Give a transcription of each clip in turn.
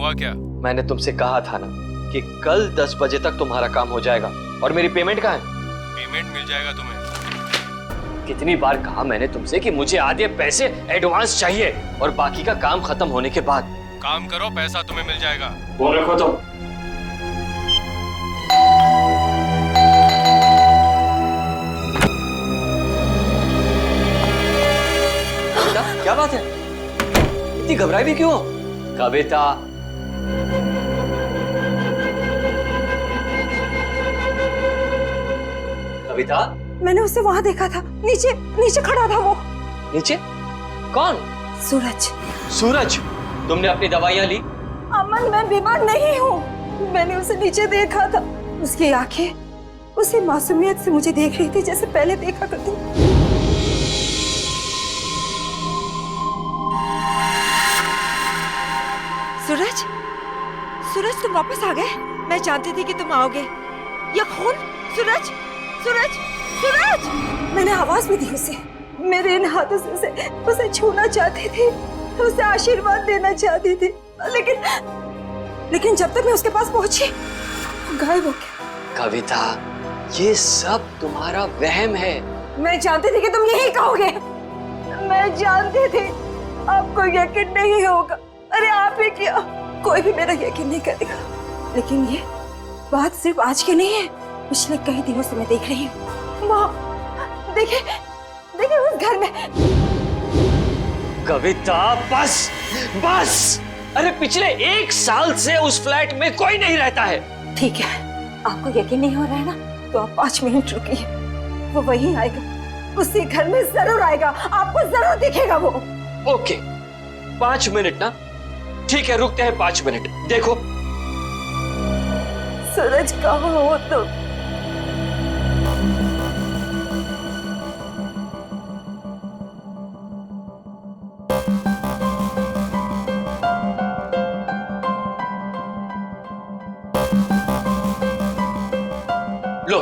हुआ क्या? मैंने तुमसे कहा था ना कि कल 10 बजे तक तुम्हारा काम हो जाएगा। और मेरी पेमेंट कहाँ है? पेमेंट मिल जाएगा तुम्हें। कितनी बार कहा मैंने तुमसे कि मुझे आधे पैसे एडवांस चाहिए और बाकी का काम खत्म होने के बाद। काम करो, पैसा तुम्हें मिल जाएगा। वो रखो तो। कविता, क्या बात है? इतनी घबराई भी क्यों? कविता, कविता, मैंने उसे वहां देखा था, नीचे नीचे खड़ा था वो। नीचे? कौन? सूरज। सूरज, तुमने अपनी दवाइयां ली? अमन, मैं बीमार नहीं हूँ। मैंने उसे नीचे देखा था। उसकी आंखें उसी मासूमियत से मुझे देख रही थी जैसे पहले देखा करती। सूरज, सूरज तुम वापस आ गए? मैं जानती थी कि तुम आओगे। ये खून? सूरज, सूरज, सूरज! मैंने आवाज भी दी उसे। मेरे इन हाथों से उसे छूना चाहती थी, उसे आशीर्वाद देना चाहती थी, लेकिन जब तक मैं उसके पास पहुंची वो गायब हो गया। कविता, ये सब तुम्हारा वहम है। मैं जानती थी कि तुम यही कहोगे। मैं जानती थी आपको यकीन नहीं होगा। अरे आप ही क्या, कोई भी मेरा यकीन नहीं करेगा। लेकिन ये बात सिर्फ आज की नहीं है, पिछले कई दिनों से मैं देख रही हूँ। वहाँ देखिए, देखिए उस घर में। कविता, बस बस। अरे पिछले 1 साल से उस फ्लैट में कोई नहीं रहता है। ठीक है, आपको यकीन नहीं हो रहा है ना, तो आप 5 मिनट रुकिए। वो वहीं आएगा, उसी घर में जरूर आएगा, आपको जरूर दिखेगा वो। ओके, 5 मिनट ना? ठीक है, रुकते हैं 5 मिनट। देखो सूरज, कहाँ हो तुम? लो,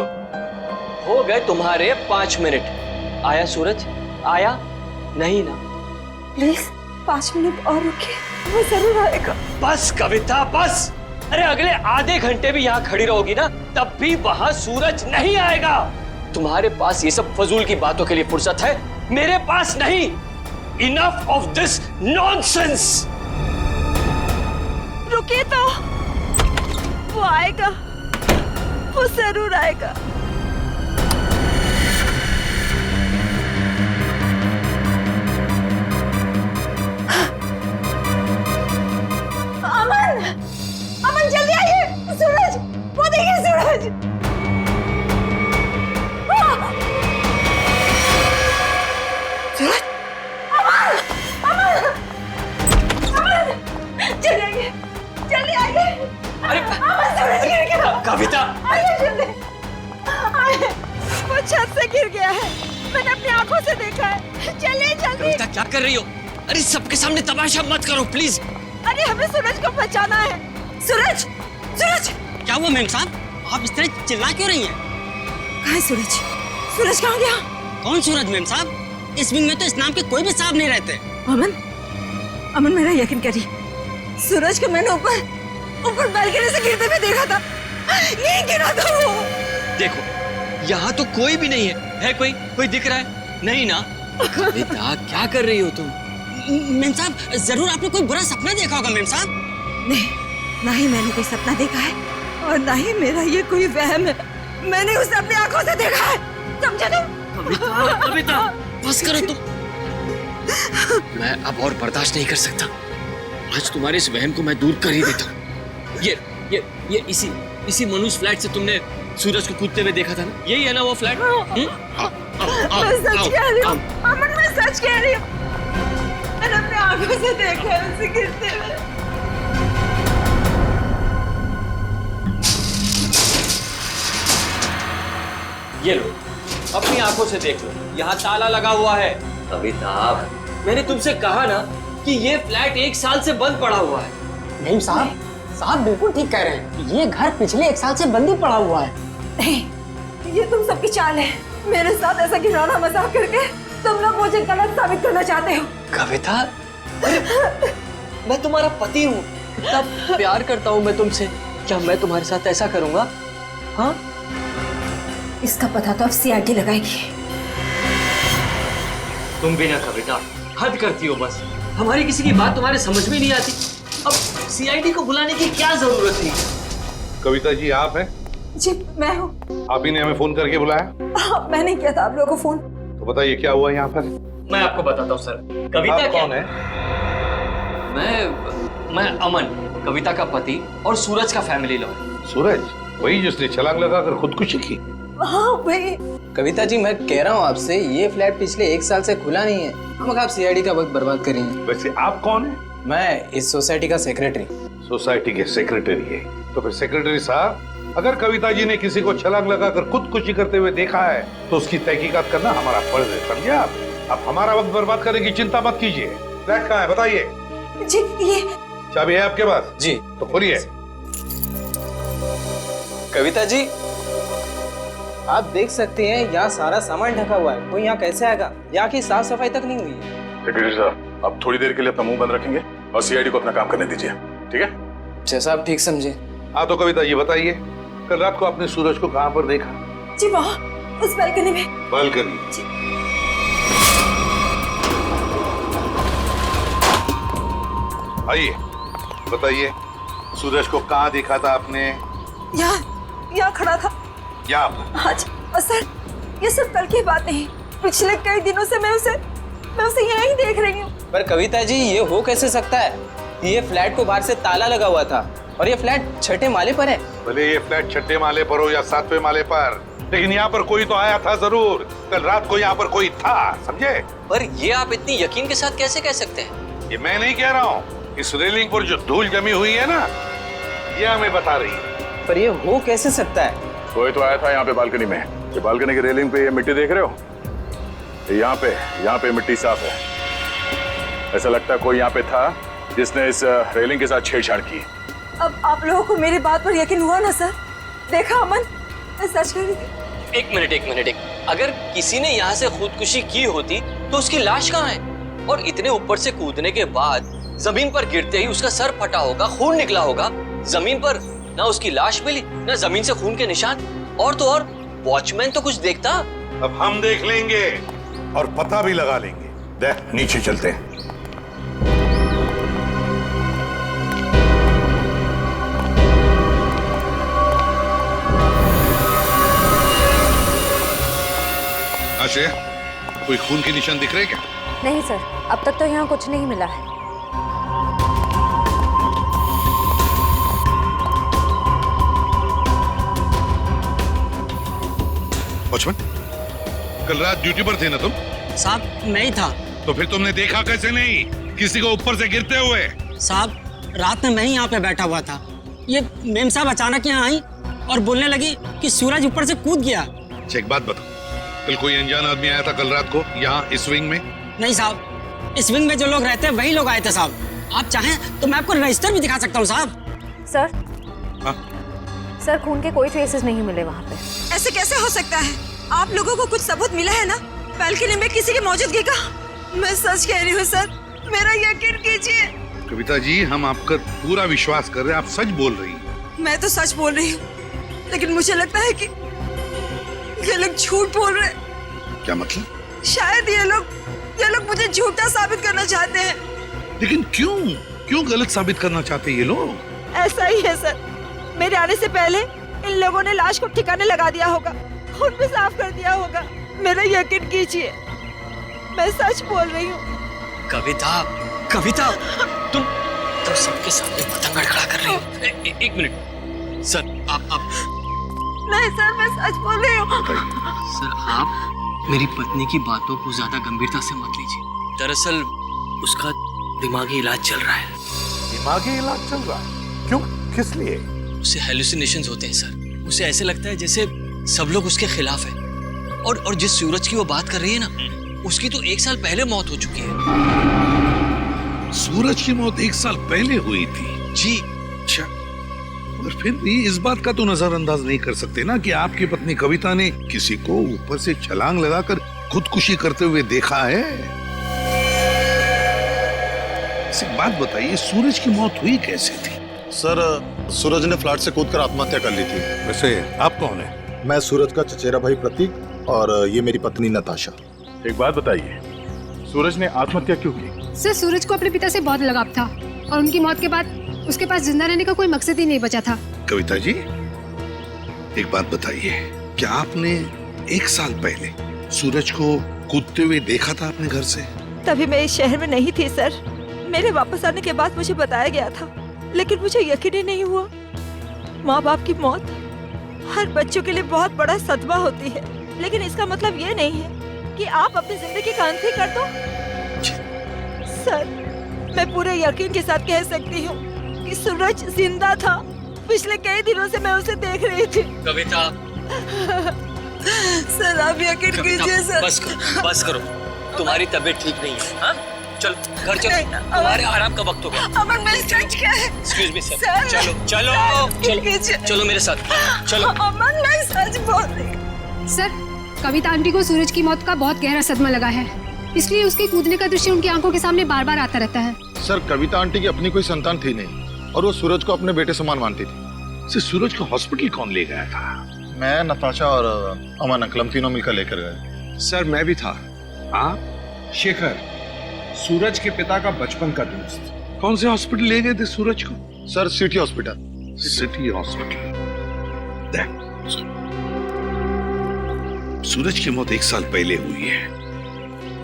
हो गए तुम्हारे 5 मिनट। आया सूरज? आया? नहीं ना? प्लीज 5 मिनट और रुकिए, वो जरूर आएगा। बस कविता, बस। अरे अगले आधे घंटे भी यहाँ खड़ी रहोगी ना, तब भी वहां सूरज नहीं आएगा। तुम्हारे पास ये सब फजूल की बातों के लिए फुर्सत है, मेरे पास नहीं। Enough of this nonsense. रुकिए तो, वो आएगा, वो जरूर आएगा। अमन, अमन जल्दी आइए। सूरज, वो देखिए सूरज। सूरज, अमन, अमन, अमन, जल्दी आइए, जल्दी आइए। अरे अमन, सूरज गिर गया। कविता, आइए जल्दी, आइए। वो छत से गिर गया है, मैंने अपनी आंखों से देखा है। चलिए जल्दी। कविता क्या कर रही हो? अरे सबके सामने तमाशा मत करो प्लीज। अरे हमें सूरज को बचाना है। सूरज, सूरज! क्या हुआ मैम साहब? आप इस तरह चिल्ला क्यों रही हैं? कहाँ है सूरज? सूरज कहाँ गया? कौन सूरज मैम साहब? इस विंग में तो इस नाम के कोई भी साहब नहीं रहते। अमन, अमन मेरा यकीन करिए, सूरज को मैंने ऊपर बालकनी से गिरते हुए देखा था। नहीं गिरा था वो। देखो, यहाँ तो कोई भी नहीं है। है कोई दिख रहा है? नहीं ना? कविता, क्या कर रही हो तुम? मैम साहब, जरूर आपने कोई बुरा सपना देखा होगा मैम साहब। नहीं, ना ही मैंने कोई सपना देखा है और ना ही मेरा ये कोई वहम है। मैंने उसे अपनी आंखों से देखा है, समझे तुम? कविता, बस करो तुम। मैं अब और बर्दाश्त नहीं कर सकता। आज तुम्हारे इस वहम को मैं दूर कर ही देता हूँ। ये इसी मनुष्य फ्लैट से तुमने सूरज को कूदते हुए देखा था ना? यही है ना वो फ्लैट? मैं सच कह रही हूँ अमन, मैं सच कह रही हूँ। मैंने अपनी आंखों से देखा है उसे गिरते हुए। ये लो, अपनी आंखों से देख लो, यहाँ ताला लगा हुआ है। कविता, मैंने तुमसे कहा ना कि ये फ्लैट 1 साल से बंद पड़ा हुआ है। मैम साहब बिल्कुल ठीक कह रहे हैं। ये घर पिछले 1 साल से बंद ही पड़ा हुआ है। नहीं, ये तुम सबकी चाल है। मेरे साथ ऐसा घिनौना मजाक करके तुम लोग मुझे गलत साबित करना चाहते हो। कविता, मैं तुम्हारा पति हूँ, इतना प्यार करता हूँ मैं तुमसे, क्या मैं तुम्हारे साथ ऐसा करूँगा? हाँ, इसका पता तो अब सीआईडी लगाएगी। तुम भी ना कविता, हद करती हो बस। हमारी किसी की बात तुम्हारे समझ में नहीं आती। अब सीआईडी को बुलाने की क्या जरूरत थी? कविता जी आप हैं? जी मैं हूँ। आप ही ने हमें फोन करके बुलाया? हाँ, मैंने किया था आप लोगों को फोन। तो बताइए क्या हुआ यहाँ पर? मैं आपको बताता हूँ सर। कविता आप क्या कौन है? मैं अमन, कविता का पति और सूरज का फैमिली लॉ। सूरज, वही जिसने छलांग लगाकर खुदकुशी की? हाँ वही। कविता जी मैं कह रहा हूँ आपसे, ये फ्लैट पिछले 1 साल से खुला नहीं है। हम आप सीआईडी का वक्त बर्बाद कर रही हैं। वैसे आप कौन है? मैं इस सोसाइटी का सेक्रेटरी। सोसाइटी के सेक्रेटरी है? तो फिर सेक्रेटरी साहब, अगर कविता जी ने किसी को छलांग लगाकर खुदकुशी करते हुए देखा है तो उसकी तहकीकात करना हमारा फर्ज है, समझे आप? अब हमारा वक्त बर्बाद करने की चिंता मत कीजिए। फ्लैट कहाँ है बताइए? जी ये चाबी है आपके पास? जी। तो खोलिए। कविता जी आप देख सकते हैं यहाँ सारा सामान ढका हुआ है, कोई यहाँ कैसे आएगा? यहाँ की साफ सफाई तक नहीं हुई है। सेक्रेटरी साहब, आप थोड़ी देर के लिए अपना मुंह बंद रखेंगे और सीआईडी को अपना काम करने दीजिए, ठीक है? जैसा आप ठीक समझे। हाँ तो कविता ये बताइए, कल रात को आपने सूरज को कहाँ पर देखा? जी वहाँ उस बालकनी में। बालकनी? आइए बताइए, सूरज को कहाँ देखा था आपने? यहाँ खड़ा था। यहाँ पर? हाँ जी। और सर ये सब कल की बात नहीं, पिछले कई दिनों से मैं उसे यहीं देख रही हूँ। पर कविता जी ये हो कैसे सकता है? ये फ्लैट को बाहर से ताला लगा हुआ था और ये फ्लैट 6ठे माले पर है। भले ये फ्लैट 6ठे माले पर हो या 7वें माले पर, लेकिन यहाँ पर कोई तो आया था जरूर। कल रात को यहाँ पर कोई था, समझे? पर ये आप इतनी यकीन के साथ कैसे कह सकते हैं? ये मैं नहीं कह रहा हूँ, इस रेलिंग पर जो धूल जमी हुई है ना, ये हमें बता रही है। पर ये हो कैसे सकता है? कोई तो आया था यहाँ पे बालकनी में। ये बालकनी की रेलिंग पे ये मिट्टी देख रहे हो? यहाँ पे मिट्टी साफ है। ऐसा लगता है कोई यहाँ पे था जिसने इस रेलिंग के साथ छेड़छाड़ की। अब आप लोगों को मेरी बात पर यकीन हुआ ना सर? देखा अमन, मैं सच कह रही थी। एक मिनट। अगर किसी ने यहाँ से खुदकुशी की होती तो उसकी लाश कहाँ है? और इतने ऊपर से कूदने के बाद जमीन पर गिरते ही उसका सर फटा होगा, खून निकला होगा। जमीन पर ना उसकी लाश मिली, ना जमीन से खून के निशान। और तो और वॉचमैन तो कुछ देखता। अब हम देख लेंगे और पता भी लगा लेंगे। देख, नीचे चलते हैं। आशय, कोई खून के निशान दिख रहे क्या? नहीं सर, अब तक तो यहाँ कुछ नहीं मिला है। वॉचमैन, कल रात ड्यूटी पर थे ना तुम? साहब नहीं था। तो फिर तुमने देखा कैसे नहीं किसी को ऊपर से गिरते हुए? साहब रात में मैं ही यहाँ पे बैठा हुआ था। ये मेम साहब अचानक यहाँ आई और बोलने लगी कि सूरज ऊपर से कूद गया। अच्छा एक बात बताओ, कल कोई अनजान आदमी आया था कल रात को यहाँ इस विंग में? नहीं साहब, इस विंग में जो लोग रहते हैं वही लोग आए थे साहब। आप चाहें तो मैं आपको रजिस्टर भी दिखा सकता हूँ साहब। सर हाँ? सर खून के कोई ट्रेसेस नहीं मिले वहाँ पे। ऐसे कैसे हो सकता है? आप लोगों को कुछ सबूत मिला है ना बालकनी में किसी की मौजूदगी का? मैं सच कह रही हूँ सर, मेरा यकीन कीजिए। कविता जी, हम आपका पूरा विश्वास कर रहे हैं, आप सच बोल रही हैं। मैं तो सच बोल रही हूँ, लेकिन मुझे लगता है कि ये लोग झूठ बोल रहे हैं। क्या मतलब? शायद ये लोग मुझे झूठा साबित करना चाहते हैं। लेकिन क्यों गलत साबित करना चाहते हैं ये लोग? ऐसा ही है सर, मेरे आने से पहले इन लोगों ने लाश को ठिकाने लगा दिया होगा, खून भी साफ कर दिया होगा। मेरा यकीन कीजिए, मैं सच बोल रही हूँ। कविता, तुम सबके सामने पतंग खड़ा कर रही हो। एक मिनट सर, आप नहीं सर, मैं सच बोल रही हूँ। सर आप मेरी पत्नी की बातों को ज्यादा गंभीरता से मत लीजिए। दरअसल उसका दिमागी इलाज चल रहा है। दिमागी इलाज चल रहा है? क्यों, किस लिए? उसे हेलुसिनेशंस होते हैं सर। उसे ऐसे लगता है जैसे सब लोग उसके खिलाफ हैं। और जिस सूरज की वो बात कर रही है ना, उसकी तो 1 साल पहले मौत हो चुकी है। सूरज की मौत 1 साल पहले हुई थी? जी। अच्छा, और फिर भी इस बात का तो नजरअंदाज नहीं कर सकते ना कि आपकी पत्नी कविता ने किसी को ऊपर से छलांग लगाकर खुदकुशी करते हुए देखा है। एक बात बताइए, सूरज की मौत हुई कैसे थी? सर, सूरज ने फ्लैट से कूदकर आत्महत्या कर ली थी। वैसे आप कौन है? मैं सूरज का चचेरा भाई प्रतीक और ये मेरी पत्नी नताशा। एक बात बताइए, सूरज ने आत्महत्या क्यों की? सर, सूरज को अपने पिता से बहुत लगाव था और उनकी मौत के बाद उसके पास जिंदा रहने का कोई मकसद ही नहीं बचा था। कविता जी, एक बात बताइए, क्या आपने 1 साल पहले सूरज को कूदते हुए देखा था अपने घर से? तभी मैं इस शहर में नहीं थी सर। मेरे वापस आने के बाद मुझे बताया गया था, लेकिन मुझे यकीन ही नहीं हुआ। माँ बाप की मौत हर बच्चों के लिए बहुत बड़ा सदमा होती है, लेकिन इसका मतलब ये नहीं है कि आप अपनी जिंदगी का अंत ही कर दो। सर, मैं पूरे यकीन के साथ कह सकती हूँ कि सूरज जिंदा था। पिछले कई दिनों से मैं उसे देख रही थी। कविता, सर आप यकीन कीजिए सर। बस करो। तुम्हारी तबीयत ठीक नहीं है। हाँ? चलो घर चलो, तुम्हारे आराम का वक्त हो गया। अमन, मैं सच क्या है? Excuse me sir. सर, चलो चलो चलो चलो मेरे साथ। चलो। अमन, मैं सच बोल रही हूँ। सर, कविता आंटी को सूरज की मौत का बहुत गहरा सदमा लगा है, इसलिए उसके कूदने का दृश्य उनकी आंखों के सामने बार बार आता रहता है। सर, कविता आंटी की अपनी कोई संतान थी नहीं और वो सूरज को अपने बेटे समान मानती थी। सूरज को हॉस्पिटल कौन ले गया था? मैं, नताशा और अमन अंकल, हम तीनों मिलकर लेकर गए। सर, मैं भी था। आप? शेखर, सूरज के पिता का बचपन का दोस्त। कौन से हॉस्पिटल ले गए थे सूरज को? Sir, city hospital. City hospital. Suraj की मौत 1 साल पहले हुई है,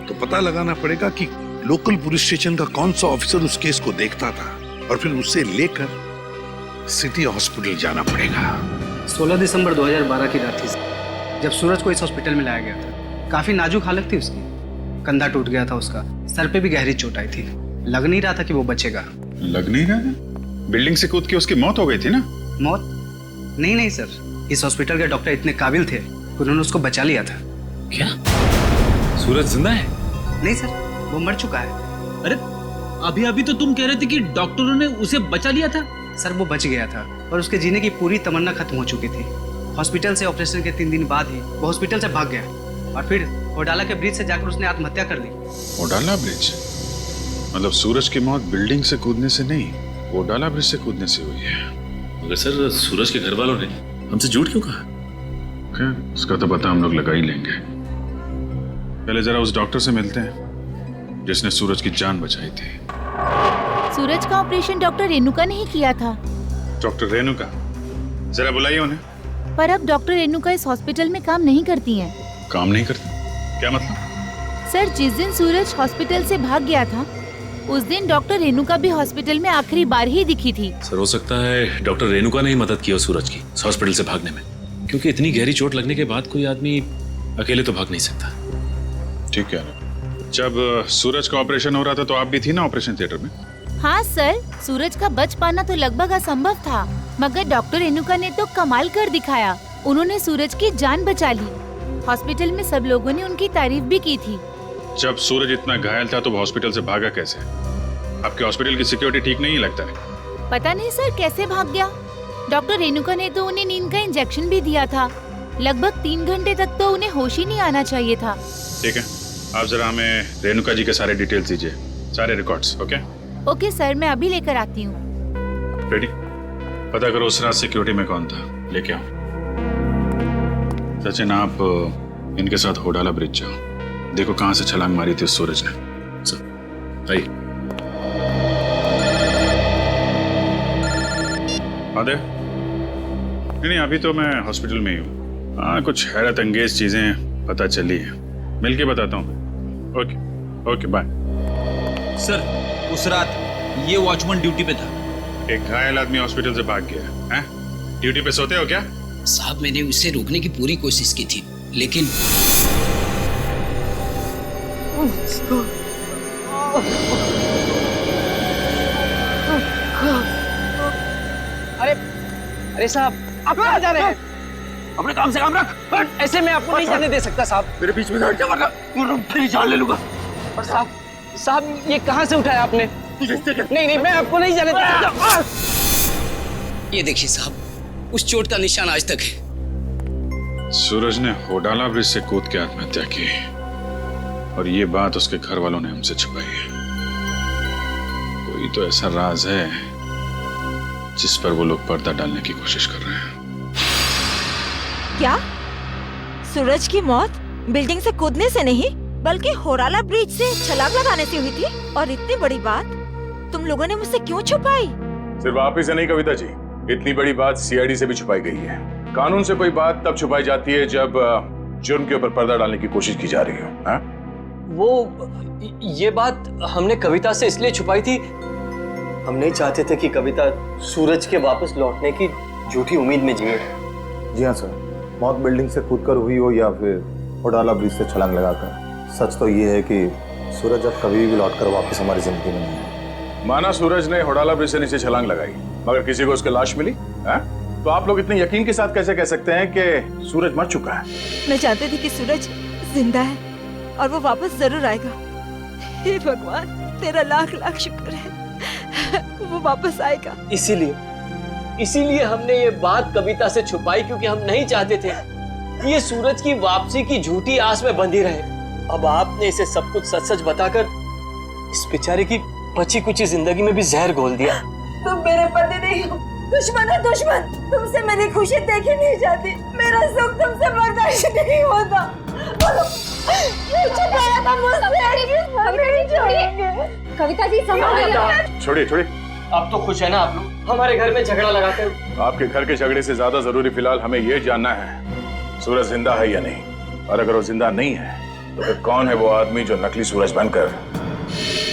तो पता लगाना पड़ेगा कि लोकल पुलिस स्टेशन का कौन सा ऑफिसर उस केस को देखता था और फिर उसे लेकर सिटी हॉस्पिटल जाना पड़ेगा। 16 दिसंबर 2012 की रात थी जब सूरज को इस हॉस्पिटल में लाया गया था। काफी नाजुक हालत थी उसकी, कंधा टूट गया था उसका, सर पे भी गहरी चोट आई थी। लग नहीं रहा था कि वो बचेगा। लग नहीं रहा था? बिल्डिंग से कूद के उसकी मौत हो गई थी ना? मौत? नहीं सर, इस हॉस्पिटल के डॉक्टर इतने काबिल थे, उन्होंने उसको बचा लिया था। क्या सूरज जिंदा है? नहीं सर, वो मर चुका है। अरे अभी तो तुम कह रहे थे कि डॉक्टरों ने उसे बचा लिया था। सर, वो बच गया था और उसके जीने की पूरी तमन्ना खत्म हो चुकी थी। हॉस्पिटल से ऑपरेशन के 3 दिन बाद ही वो हॉस्पिटल से भाग गया और फिर ओडाला के ब्रिज से जाकर उसने आत्महत्या कर ली। ओडाला ब्रिज? मतलब सूरज की मौत बिल्डिंग से कूदने से नहीं, ओडाला ब्रिज से कूदने से हुई है। मगर सर, सूरज के घर वालों ने हमसे झूठ क्यों कहा? उसका तो पता हम लोग लगा ही लेंगे। पहले जरा उस डॉक्टर से मिलते हैं जिसने सूरज की जान बचाई थी। सूरज का ऑपरेशन डॉक्टर रेणुका ने ही किया था। डॉक्टर रेणुका? जरा बुलाइए उन्हें। पर अब डॉक्टर रेणुका इस हॉस्पिटल में काम नहीं करती हैं। काम नहीं करती? क्या मतलब? सर, जिस दिन सूरज हॉस्पिटल से भाग गया था उस दिन डॉक्टर रेणुका भी हॉस्पिटल में आखिरी बार ही दिखी थी। सर, हो सकता है डॉक्टर रेणुका ने ही मदद की हो सूरज की हॉस्पिटल से भागने में, क्योंकि इतनी गहरी चोट लगने के बाद कोई आदमी अकेले तो भाग नहीं सकता। ठीक है। जब सूरज का ऑपरेशन हो रहा था तो आप भी थी ना ऑपरेशन थिएटर में? हाँ सर, सूरज का बच पाना तो लगभग असंभव था, मगर डॉक्टर रेणुका ने तो कमाल कर दिखाया। उन्होंने सूरज की जान बचा ली। हॉस्पिटल में सब लोगों ने उनकी तारीफ भी की थी। जब सूरज इतना घायल था तो वो हॉस्पिटल से भागा कैसे? आपके हॉस्पिटल की सिक्योरिटी ठीक नहीं लगता है? पता नहीं सर कैसे भाग गया। डॉक्टर रेणुका ने तो उन्हें नींद का इंजेक्शन भी दिया था। लगभग 3 घंटे तक तो उन्हें होश ही नहीं आना चाहिए था। ठीक है, आप जरा हमें रेणुका जी के सारे डिटेल्स दीजिए, सारे रिकॉर्ड्स। ओके सर, मैं अभी लेकर आती हूँ। रेडी? पता करो उस रात सिक्योरिटी में कौन था, लेके आओ। सचिन, आप इनके साथ होडाला ब्रिज जाओ, देखो कहाँ से छलांग मारी थी उस सूरज ने। सर आइए। आदे? नहीं, अभी तो मैं हॉस्पिटल में ही हूँ। हाँ, कुछ हैरत अंगेज चीजें पता चली है, मिलके बताता हूँ। Okay bye. सर, उस रात ये वॉचमैन ड्यूटी पे था। एक घायल आदमी हॉस्पिटल से भाग गया है? ड्यूटी पे सोते हो क्या? साहब, मैंने उसे रोकने की पूरी कोशिश की थी, लेकिन अरे साहब, आप कहाँ जा रहे हैं? अपने काम से काम रख। ऐसे मैं आपको नहीं जाने दे सकता साहब। मेरे बीच में हट जा वरना फिर जान ले लूंगा। और साहब ये कहाँ से उठाया आपने? नहीं, मैं आपको नहीं जाने दे सकता। ये देखिए साहब, उस चोट का निशान आज तक है। सूरज ने होडाला ब्रिज से कूद के आत्महत्या की और ये बात उसके घर वालों ने हमसे छुपाई है। कोई तो ऐसा राज है जिस पर वो लोग पर्दा डालने की कोशिश कर रहे हैं। क्या सूरज की मौत बिल्डिंग से कूदने से नहीं बल्कि होराला ब्रिज से छलांग लगाने से हुई थी? और इतनी बड़ी बात तुम लोगों ने मुझसे क्यों छुपाई? सिर्फ आप ही से नहीं कविता जी, इतनी बड़ी बात सीआईडी से भी छुपाई गई है। कानून से कोई बात तब छुपाई जाती है जब जुर्म के ऊपर पर्दा डालने की कोशिश की जा रही हो। हा? वो ये बात हमने कविता से इसलिए छुपाई थी, हम नहीं चाहते थे कि कविता सूरज के वापस लौटने की झूठी उम्मीद में जिए। जी हाँ सर, मौत बिल्डिंग से कूदकर हुई हो या फिर होडाला ब्रिज से छलांग लगाकर। सच तो ये है कि सूरज अब कभी भी लौटकर वापस हमारी जिंदगी में नहीं है। माना सूरज ने होडाला ब्रिज से नीचे छलांग लगाई मगर किसी को उसकी लाश मिली, हा? तो आप लोग इतने यकीन के साथ कैसे कह सकते हैं कि सूरज मर चुका है? मैं जानती थी कि सूरज जिंदा है और वो वापस जरूर आएगा। हे भगवान, तेरा लाख लाख शुक्र है, वो वापस आएगा। इसीलिए हमने ये बात कविता से छुपाई, क्योंकि हम नहीं चाहते थे कि ये सूरज की वापसी की झूठी आस में बंधी रहे। अब आपने इसे सब कुछ सच सच बताकर इस बेचारे की बची कुची जिंदगी में भी जहर घोल दिया। तुम मेरे पति नहीं हो, दुश्मन है दुश्मन। तुमसे मेरी खुशी देखी नहीं जाती, मेरा सुख तुमसे बर्दाश्त नहीं होता। ये छुपाया था मुझसे। कविता जी संभालिए। छोड़िए छोड़िए, अब तो खुश है ना आप लोग हमारे घर में झगड़ा लगाकर? आपके घर के झगड़े से ज्यादा जरूरी फिलहाल हमें यह जानना है सूरज जिंदा है या नहीं। और अगर वो जिंदा नहीं है तो फिर कौन है वो आदमी जो नकली सूरज बनकर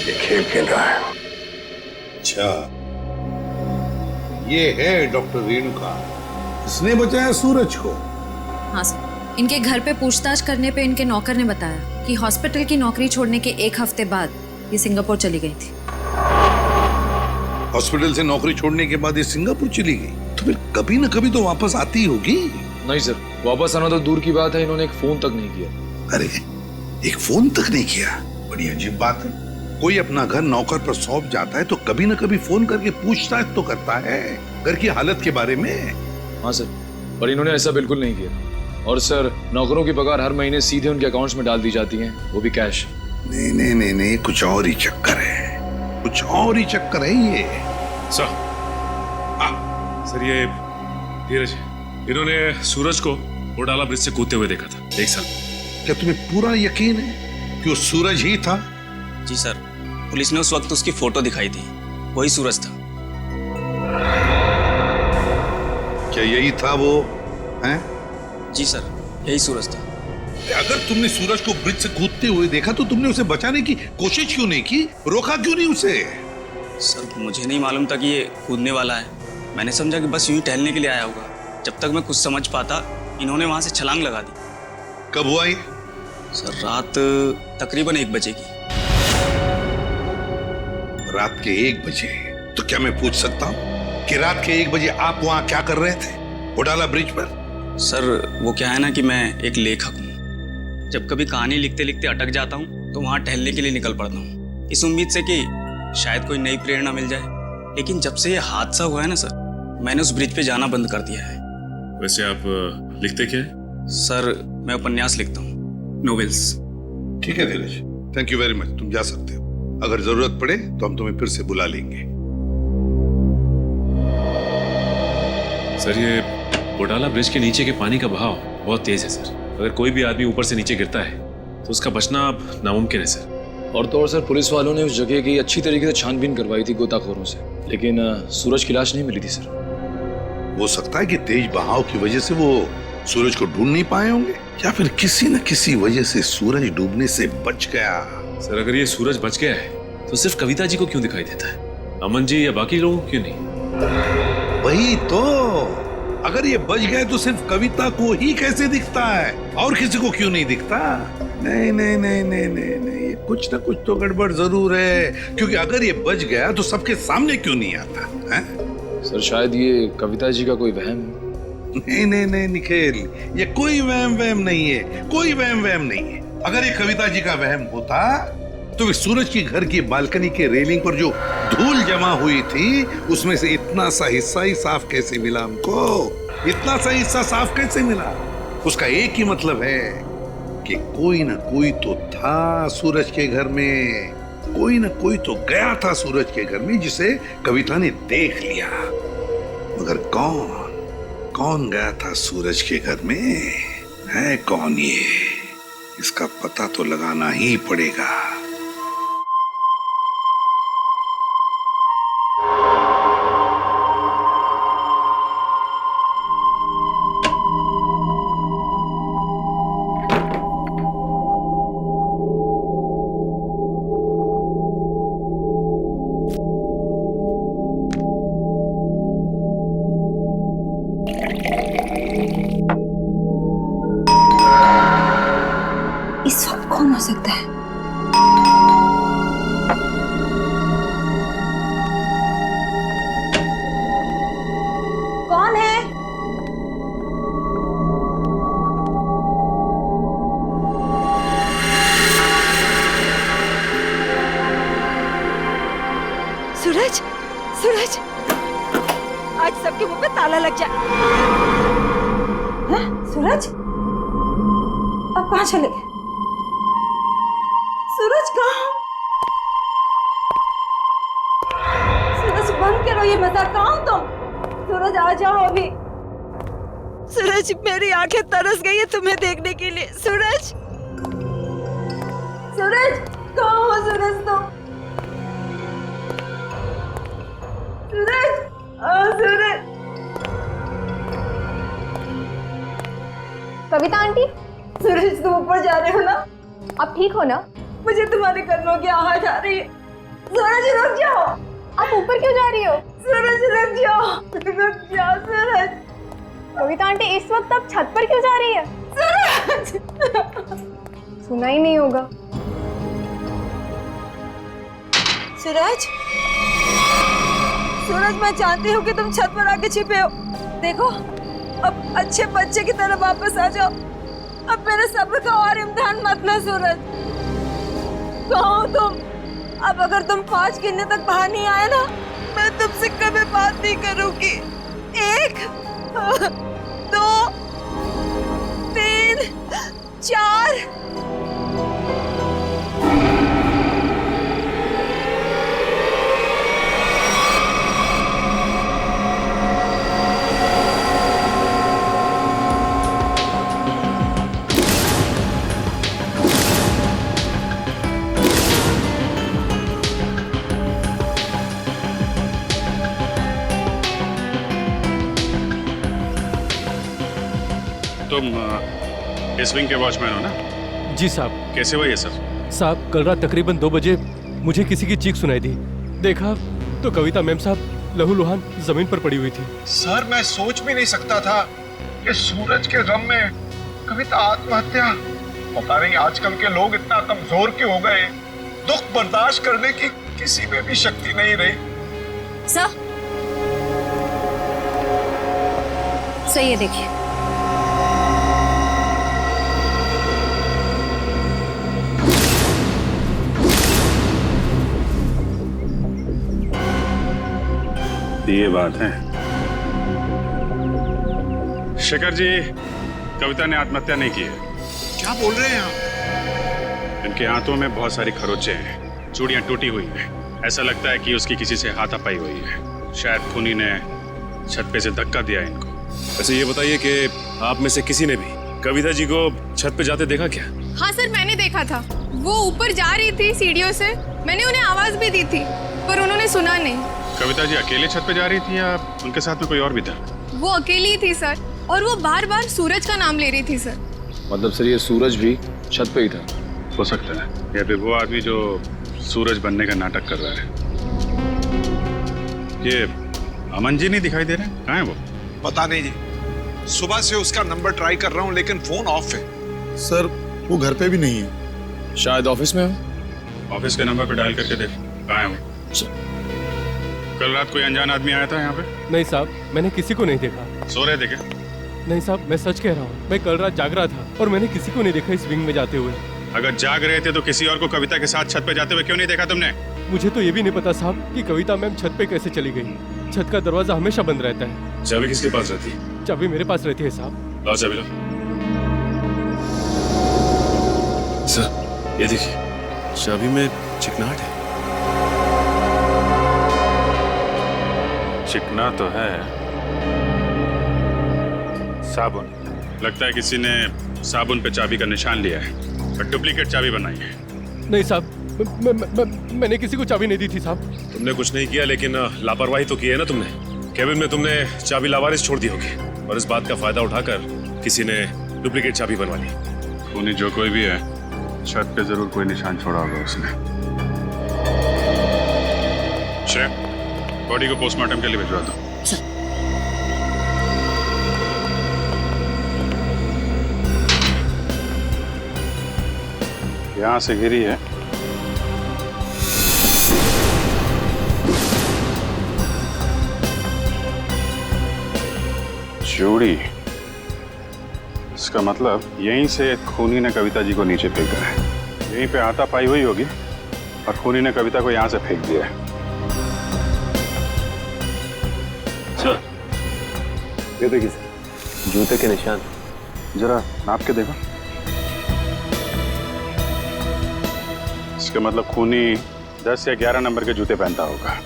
ये खेल खेल रहा है? अच्छा, ये है डॉक्टर रेणुका, इसने बचाया सूरज को। हाँ सर, इनके घर पे पूछताछ करने पे इनके नौकर ने बताया कि हॉस्पिटल की नौकरी छोड़ने के 1 हफ्ते बाद ये सिंगापुर चली गई थी। हॉस्पिटल से नौकरी छोड़ने के बाद ये सिंगापुर चली गई, तो फिर कभी न कभी तो वापस आती होगी। नहीं सर, वापस आना तो दूर की बात है, इन्होंने एक फोन तक नहीं किया। अरे, एक फोन तक नहीं किया? बड़ी अजीब बात है। कोई अपना घर नौकर पर सौंप जाता है तो कभी न कभी फोन करके पूछताछ तो करता है घर की हालत के बारे में। हाँ सर, पर इन्होंने ऐसा बिल्कुल नहीं किया। और सर, नौकरों की पगार हर महीने सीधे उनके अकाउंट्स में डाल दी जाती है, वो भी कैश। नहीं नहीं नहीं नहीं, कुछ और ही चक्कर है, कुछ और ही चक्कर है ये। सर ये धीरज, इन्होंने सूरज को होडाला ब्रिज से कूदते हुए देखा था 1 साल। क्या तुम्हें पूरा यकीन है कि वो सूरज ही था? जी सर, पुलिस ने उस वक्त उसकी फोटो दिखाई थी, वही सूरज था। क्या यही था वो? हैं? जी सर, यही सूरज था। अगर तुमने सूरज को ब्रिज से कूदते हुए देखा तो तुमने उसे बचाने की कोशिश क्यों नहीं की? रोका क्यों नहीं उसे? सर, मुझे नहीं मालूम था कि ये कूदने वाला है। मैंने समझा कि बस यूं ही टहलने के लिए आया होगा। जब तक मैं कुछ समझ पाता, इन्होंने वहां से छलांग लगा दी। कब हुआ ये? सर, रात तकरीबन 1 बजे की। रात के 1 बजे? तो क्या मैं पूछ सकता हूँ कि रात के 1 बजे आप वहां क्या कर रहे थे होडाला ब्रिज पर? सर, वो क्या है ना कि मैं एक लेखक हूँ। जब कभी कहानी लिखते लिखते अटक जाता हूँ तो वहाँ टहलने के लिए निकल पड़ता हूँ, इस उम्मीद से कि शायद कोई नई प्रेरणा मिल जाए। लेकिन जब से ये हादसा हुआ है ना सर, मैंने उस ब्रिज पे जाना बंद कर दिया है। वैसे आप लिखते क्या है? सर, मैं उपन्यास लिखता हूँ, नोवेल्स। ठीक है धीरज, थैंक यू वेरी मच, तुम जा सकते हो। अगर जरूरत पड़े तो हम तुम्हें फिर से बुला लेंगे। सर, ये होडाला ब्रिज के नीचे के पानी का बहाव बहुत तेज है सर। अगर कोई भी आदमी ऊपर से नीचे गिरता है तो उसका बचना अब नामुमकिन है सर। और तो और सर, पुलिस वालों ने उस जगह की अच्छी तरीके से छानबीन करवाई थी गोताखोरों से, लेकिन सूरज की लाश नहीं मिली थी सर। हो सकता है कि तेज बहाव की वजह से वो सूरज को ढूंढ नहीं पाए होंगे, या फिर किसी न किसी वजह से सूरज डूबने से बच गया। सर, अगर ये सूरज बच गया है तो सिर्फ कविता जी को क्यों दिखाई देता है, अमन जी या बाकी लोगों को क्यों नहीं? वही तो, अगर ये बच गए तो सिर्फ कविता को ही कैसे दिखता है, और किसी को क्यों नहीं दिखता? नहीं नहीं नहीं नहीं नहीं नहीं, कुछ ना कुछ तो गड़बड़ जरूर है, क्योंकि अगर ये बच गया तो सबके सामने क्यों नहीं आता है? सर, शायद ये कविता जी का कोई वहम। नहीं नहीं नहीं निखिल, ये कोई वहम नहीं है, कोई वहम नहीं है। अगर ये कविता जी का वहम होता तो वे सूरज की घर की बालकनी के रेलिंग पर जो धूल जमा हुई थी उसमें से इतना सा हिस्सा ही साफ कैसे मिला हमको? इतना सा हिस्सा साफ कैसे मिला? उसका एक ही मतलब है कि कोई ना कोई तो था सूरज के घर में, कोई ना कोई तो गया था सूरज के घर में जिसे कविता ने देख लिया, मगर कौन गया था सूरज के घर में? है कौन ये? इसका पता तो लगाना ही पड़ेगा। इस वक्त कौन हो सकता है? कौन है? सूरज, सूरज, आज सबके मुंह पे ताला लग जाए। हाँ? सूरज, अब कहाँ चले गए? सूरज कहाँ? सूरज बंद करो ये मजाक, कहाँ हो तुम? सूरज आ जाओ अभी। सूरज, मेरी आंखें तरस गई है तुम्हें देखने के लिए। सूरज, सूरज कहाँ हो सूरज तुम? सूरज, सूरज। कविता आंटी, सूरज तुम ऊपर जा रहे हो ना? आप ठीक हो ना? मुझे तुम्हारे कदमों की आवाज आ रही है। सूरज रुक जाओ। आप ऊपर क्यों जा रही हो? सूरज रुक जाओ, रुक जाओ सूरज। कविता आंटी, इस वक्त आप छत पर क्यों जा रही है? सूरज, सुना ही नहीं होगा। सूरज, सूरज मैं जानती हूँ कि तुम छत पर आके छिपे हो। देखो, अब अच्छे बच्चे की तरह वापस आ जाओ। अब मेरे सब्र का और इम्तिहान मत लो सूरज। कहाँ हो तुम? अब अगर तुम 5 गिनने तक बाहर नहीं आए ना, मैं तुमसे कभी बात नहीं करूंगी। 1, 2, 3, 4। तुम इस विंग के वॉचमैन हो ना? जी साहब। कैसे हुआ ये सर? साहब, कल रात तकरीबन 2 बजे मुझे किसी की चीख सुनाई दी। देखा तो कविता मैम साहब लहूलुहान जमीन पर पड़ी हुई थी। सर, मैं सोच भी नहीं सकता था कि सूरज के गम में कविता आत्महत्या। पता नहीं आजकल के लोग इतना कमजोर क्यों हो गए। दुख बर्दाश्त करने की किसी में भी शक्ति नहीं रही। सर, सही है, देखिए। ये बात है। शेखर जी, कविता ने आत्महत्या नहीं की है। क्या बोल रहे हैं आप? इनके हाथों में बहुत सारी खरोंचे हैं, चूड़ियां टूटी हुई हैं। ऐसा लगता है कि उसकी किसी से हाथापाई हुई है। शायद खूनी ने छत पे से धक्का दिया इनको। वैसे ये बताइए कि आप में से किसी ने भी कविता जी को छत पे जाते देखा क्या? हाँ सर, मैंने देखा था। वो ऊपर जा रही थी सीढ़ियों से। मैंने उन्हें आवाज भी दी थी, पर उन्होंने सुना नहीं। कविता जी अकेले छत पे जा रही थी या उनके साथ में कोई और भी था? वो अकेली थी सर, और वो बार बार सूरज का नाम ले रही थी सर। मतलब सर, ये सूरज भी छत पे ही था? हो सकता है, या फिर वो आदमी जो सूरज बनने का नाटक कर रहा है। ये अमन जी नहीं दिखाई दे रहे? कहाँ है वो? पता नहीं जी, सुबह से उसका नंबर ट्राई कर रहा हूँ लेकिन फोन ऑफ है। सर, वो घर पे भी नहीं है। शायद ऑफिस में हो। ऑफिस के नंबर पे डायल करके देख, कहाँ है वो? कल रात कोई अनजान आदमी आया था यहाँ पे? नहीं साहब, मैंने किसी को नहीं देखा। सो रहे थे क्या? नहीं साहब, मैं सच कह रहा हूँ। मैं कल रात जाग रहा था और मैंने किसी को नहीं देखा इस विंग में जाते हुए। अगर जाग रहे थे तो किसी और को कविता के साथ छत पे जाते हुए क्यों नहीं देखा तुमने? मुझे तो ये भी नहीं पता साहब कि कविता मैम छत पे कैसे चली गई। छत का दरवाजा हमेशा बंद रहता है। चाबी किसके पास रहती है? चाबी मेरे पास रहती है साहब। लाओ चाबी लो। सर, ये देखिए, चाबी में चिकनाहट है। चिकना तो है। साबुन, लगता है किसी ने साबुन पे चाबी का निशान लिया है और डुप्लीकेट चाबी बनाई है। नहीं साहब, मैंने किसी को चाबी नहीं दी थी साहब। तुमने कुछ नहीं किया, लेकिन लापरवाही तो की है ना तुमने। केबिन में तुमने चाबी लावारिस छोड़ दी होगी और इस बात का फायदा उठाकर किसी ने डुप्लीकेट चाबी बनवा ली। खूनी जो कोई भी है, छत पे जरूर कोई निशान छोड़ा होगा उसने। बॉडी को पोस्टमार्टम के लिए भिजवा दो। यहां से गिरी है। चूड़ी, इसका मतलब यहीं से खूनी ने कविता जी को नीचे फेंका है। यहीं पे हाथापाई हुई होगी और खूनी ने कविता को यहां से फेंक दिया है। सर, ये देखिए सर, जूते के निशान। जरा नाप के देखो। इसका मतलब खूनी 10 या 11 नंबर के जूते पहनता होगा।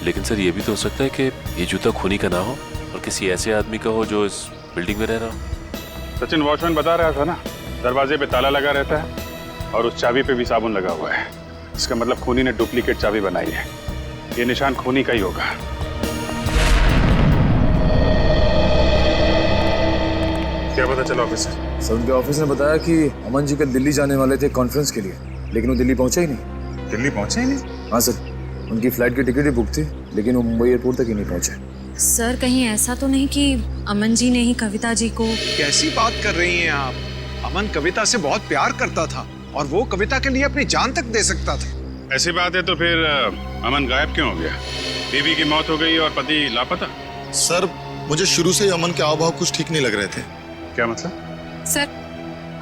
लेकिन सर, ये भी तो हो सकता है कि ये जूता खूनी का ना हो और किसी ऐसे आदमी का हो जो इस बिल्डिंग में रह रहा हो। सचिन वॉचमैन बता रहा था ना, दरवाजे पे ताला लगा रहता है और उस चाबी पे भी साबुन लगा हुआ है। इसका मतलब खूनी ने डुप्लीकेट चाबी बनाई है। ये निशान खूनी का ही होगा। क्या पता चला ऑफिसर? सर, उनके ऑफिस ने बताया कि अमन जी कल दिल्ली जाने वाले थे कॉन्फ्रेंस के लिए, लेकिन वो दिल्ली पहुंचे ही नहीं। दिल्ली पहुंचे ही नहीं? हाँ सर, उनकी फ्लाइट की टिकट ही बुक थी, लेकिन वो मुंबई एयरपोर्ट तक ही नहीं पहुंचे। सर, कहीं ऐसा तो नहीं कि अमन जी ने ही कविता जी को? कैसी बात कर रही हैं आप? अमन कविता से बहुत प्यार करता था और वो कविता के लिए अपनी जान तक दे सकता था। ऐसी बात है तो फिर अमन गायब क्यों हो गया? बीवी की मौत हो गई और पति लापता। सर, मुझे शुरू से ही अमन के हाव-भाव कुछ ठीक नहीं लग रहे थे। क्या मतलब? सर,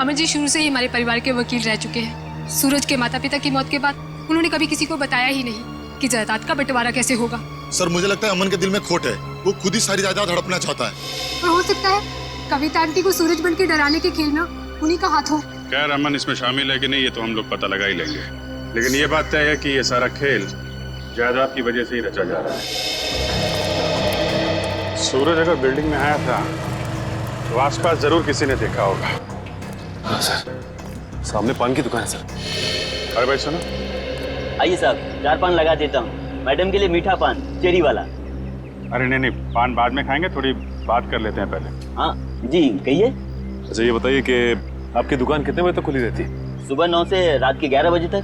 अमन जी शुरू से ही हमारे परिवार के वकील रह चुके हैं। सूरज के माता पिता की मौत के बाद उन्होंने कभी किसी को बताया ही नहीं कि जायदाद का बंटवारा कैसे होगा। सर, मुझे लगता है अमन के दिल में खोट है। वो खुद ही सारी जायदाद हड़पना चाहता है। और हो सकता है कविता आंटी को सूरज बन के डराने के खेल में उन्हीं का हाथ हो। खैर, अमन इसमें शामिल है कि नहीं ये तो हम लोग पता लगा ही लेंगे, लेकिन ये बात तय है कि ये सारा खेल जायदाद की वजह से ही रचा जा रहा है। सूरज अगर बिल्डिंग में आया था तो आसपास जरूर किसी ने देखा होगा। हाँ सर, सामने पान की दुकान है सर। अरे भाई सुनो। आइए साहब, 4 पान लगा देता हूँ। मैडम के लिए मीठा पान, चेरी वाला। अरे नहीं, पान बाद में खाएंगे, थोड़ी बात कर लेते हैं पहले। हाँ जी, कहिए। अच्छा, ये बताइए कि आपकी दुकान कितने बजे तक खुली रहती है? सुबह 9 से रात के 11 बजे तक।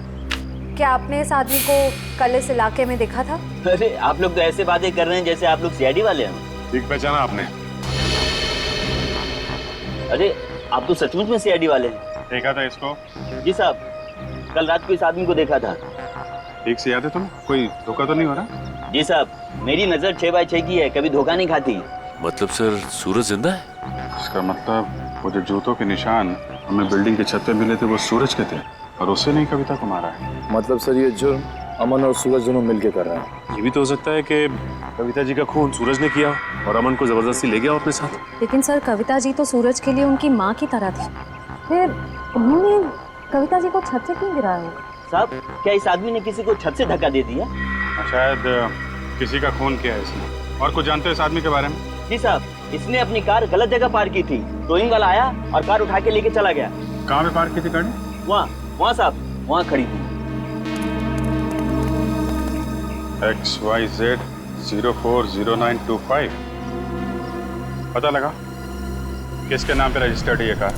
क्या आपने इस आदमी को कल इस इलाके में देखा था? अरे आप लोग तो ऐसे बातें कर रहे हैं जैसे आप लोग सीआईडी वाले हैं। ठीक पहचाना आपने? अरे आप तो सचमुच में सीआईडी वाले हैं। देखा था इसको? जी साहब, कल रात को इस आदमी को देखा था। ठीक से याद है तुम्हें? कोई धोखा तो नहीं हो रहा? जी साहब, मेरी नजर 6x6 की है, कभी धोखा नहीं खाती। मतलब सर, सूरज जिंदा है? इसका मतलब वो जो जूतों के निशान हमें बिल्डिंग की छत पे मिले थे वो सूरज के थे और उससे नहीं कविता को मारा है। मतलब सर, ये जुर्म अमन और सूरज दोनों मिलके कर रहे हैं। ये भी तो हो सकता है कि कविता जी का खून सूरज ने किया और अमन को जबरदस्ती ले गया अपने साथ। लेकिन सर, कविता जी तो सूरज के लिए उनकी माँ की तरह थी, फिर उन्होंने कविता जी को छत से क्यों गिराया? साहब, क्या इस आदमी ने किसी को छत से धक्का दे दिया? शायद किसी का खून किया है इसने। और कुछ जानते हो इस आदमी के बारे में? जी साहब, इसने अपनी कार गलत जगह पार्क की थी। टोइंग वाला आया और कार उठा के लेके चला गया। कहाँ पे पार्क की थी गाड़ी? वहाँ साहब, वहाँ खड़ी थी। XYZ 040925। पता लगा किसके नाम पे रजिस्टर्ड है ये कार?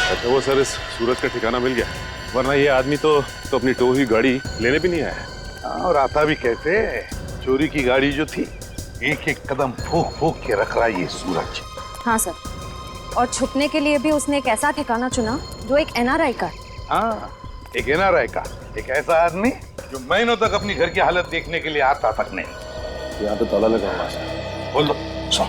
अच्छा, वो सर, इस सूरज का ठिकाना मिल गया, वरना ये आदमी तो अपनी टो हुई गाड़ी लेने भी नहीं आया। और आता भी कैसे? चोरी की गाड़ी जो थी, एक एक कदम फूक फूक के रख रहा है ये सूरज। हाँ सर, और छुपने के लिए भी उसने एक ऐसा ठिकाना चुना जो एक NRI का। हाँ, एक NRI का, एक ऐसा आदमी जो महीनों तक अपनी घर की हालत देखने के लिए आता तक नहीं। यहाँ पे ताला लगा हुआ है। बोल दो। सुन,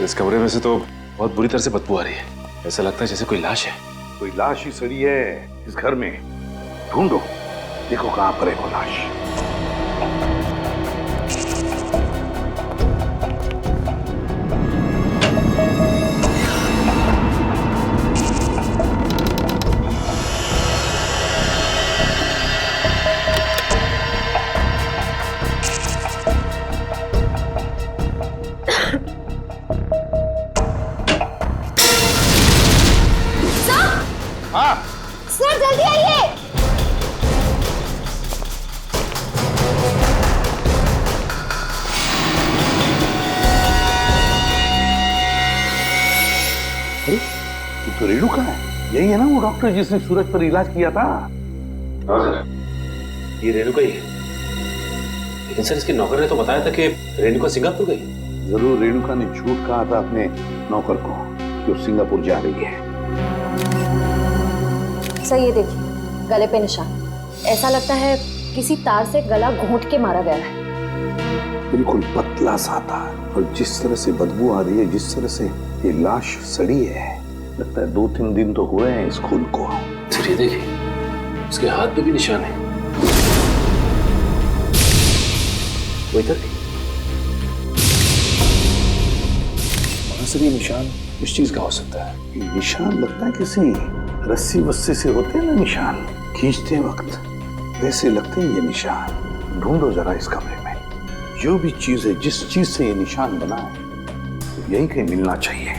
इस कमरे में से तो बहुत बुरी तरह से बदबू आ रही है। ऐसा लगता है जैसे कोई लाश है। कोई लाश ही सड़ी है इस घर में। ढूंढो, देखो कहाँ पर है वो लाश। सर जल्दी आइए। तो रेणु का है, यही है ना वो डॉक्टर जिसने सूरज पर इलाज किया था? हाँ सर, ये रेणुका ही है। लेकिन सर इसके नौकर ने तो बताया था कि रेणुका सिंगापुर गई। जरूर रेणुका ने झूठ कहा था अपने नौकर को कि वो सिंगापुर जा रही है। सर ये देखिए, गले पे निशान। ऐसा लगता है किसी तार से गला घोंट के मारा गया है। बिल्कुल पतला सा था, और जिस तरह से बदबू आ रही है, जिस तरह से ये लाश सड़ी है, लगता है 2-3 दिन तो हुए हैं इस खून को। सर ये देखिए, उसके हाथ पे भी निशान है। वो इधर सर ये निशान इस चीज का हो सकता है? ये निशान लगता है किसी रस्सी वस्सी से होते हैं ना निशान, खींचते वक्त वैसे लगते हैं ये निशान। ढूंढो जरा इस कमरे में, जो भी चीज है, जिस चीज से ये निशान बना है, यही कहीं मिलना चाहिए।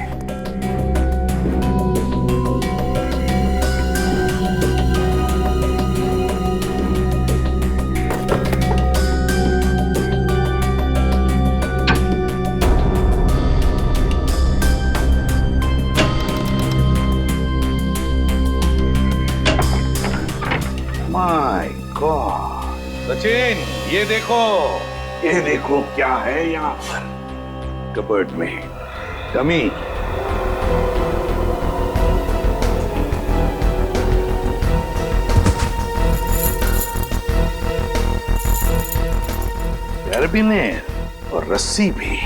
माय गॉड, सचिन ये देखो क्या है यहाँ पर कबर्ड में। डमी। कैरबिनेर और रस्सी भी।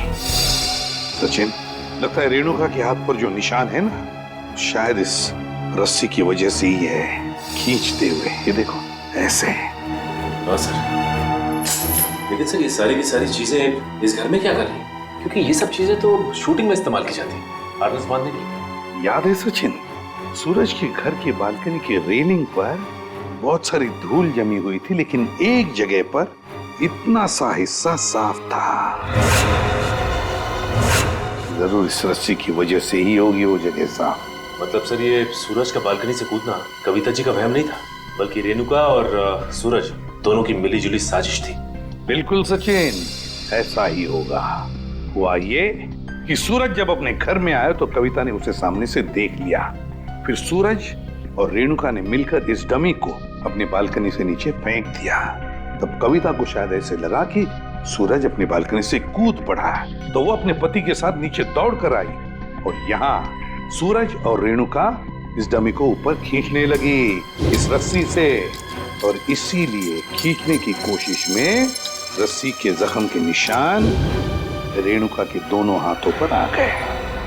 सचिन, लगता है रेणुका के हाथ पर जो निशान है ना, शायद इस रस्सी की वजह से ही है, खींचते हुए। ये देखो ऐसे। हाँ सर, लेकिन सर ये सारी की सारी चीजें इस घर में क्या कर रही हैं? क्योंकि ये सब चीजें तो शूटिंग में इस्तेमाल की जाती हैं, आर्टिस्ट बांधने के लिए। याद है सचिन, सूरज के घर की बालकनी की रेलिंग पर बहुत सारी धूल जमी हुई थी, लेकिन एक जगह पर इतना सा हिस्सा साफ था। जरूर इस रस्सी की वजह से ही होगी वो जगह साफ। मतलब सर ये सूरज का बालकनी से कूदना कविता जी का वहम नहीं था, बल्कि रेणुका और सूरज दोनों की मिलीजुली साजिश थी। बिल्कुल सचिन, ऐसा ही होगा। हुआ ये कि सूरज जब अपने घर में आया तो कविता ने उसे सामने से देख लिया। फिर सूरज और रेणुका ने मिलकर इस डमी को अपनी बालकनी से नीचे फेंक दिया। तब कविता को शायद ऐसे लगा कि सूरज अपनी बालकनी से कूद पड़ा, तो वो अपने पति के साथ नीचे दौड़ कर आई, और यहाँ सूरज और रेणुका इस डमी को ऊपर खींचने लगी इस रस्सी से, और इसीलिए खींचने की कोशिश में रस्सी के जख्म के निशान रेणुका के दोनों हाथों पर आ गए।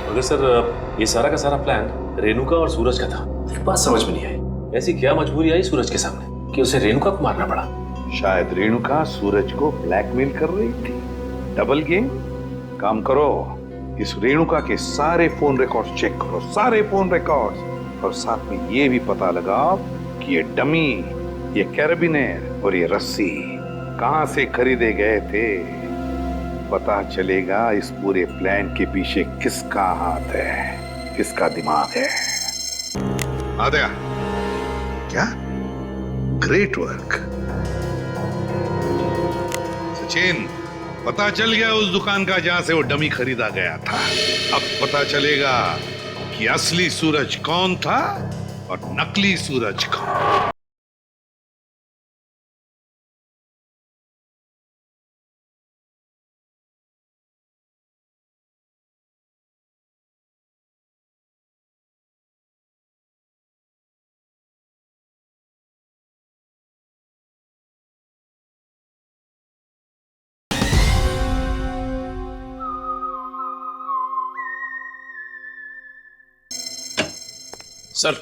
मगर सर ये सारा का सारा प्लान रेणुका और सूरज का था। एक बात समझ में नहीं आई, ऐसी क्या मजबूरी आई सूरज के सामने कि उसे रेणुका को मारना पड़ा? शायद रेणुका सूरज को ब्लैकमेल कर रही थी। Double game. काम करो, इस रेणुका के सारे फोन रिकॉर्ड चेक करो, सारे फोन रिकॉर्ड, और साथ में ये भी पता लगाओ कि ये डमी, ये कैरबिनेर और ये रस्सी कहां से खरीदे गए थे। पता चलेगा इस पूरे प्लान के पीछे किसका हाथ है, किसका दिमाग है। आद्या, क्या ग्रेट वर्क सचिन। पता चल गया उस दुकान का जहां से वो डमी खरीदा गया था। अब पता चलेगा कि असली सूरज कौन था और नकली सूरज कौन। सर,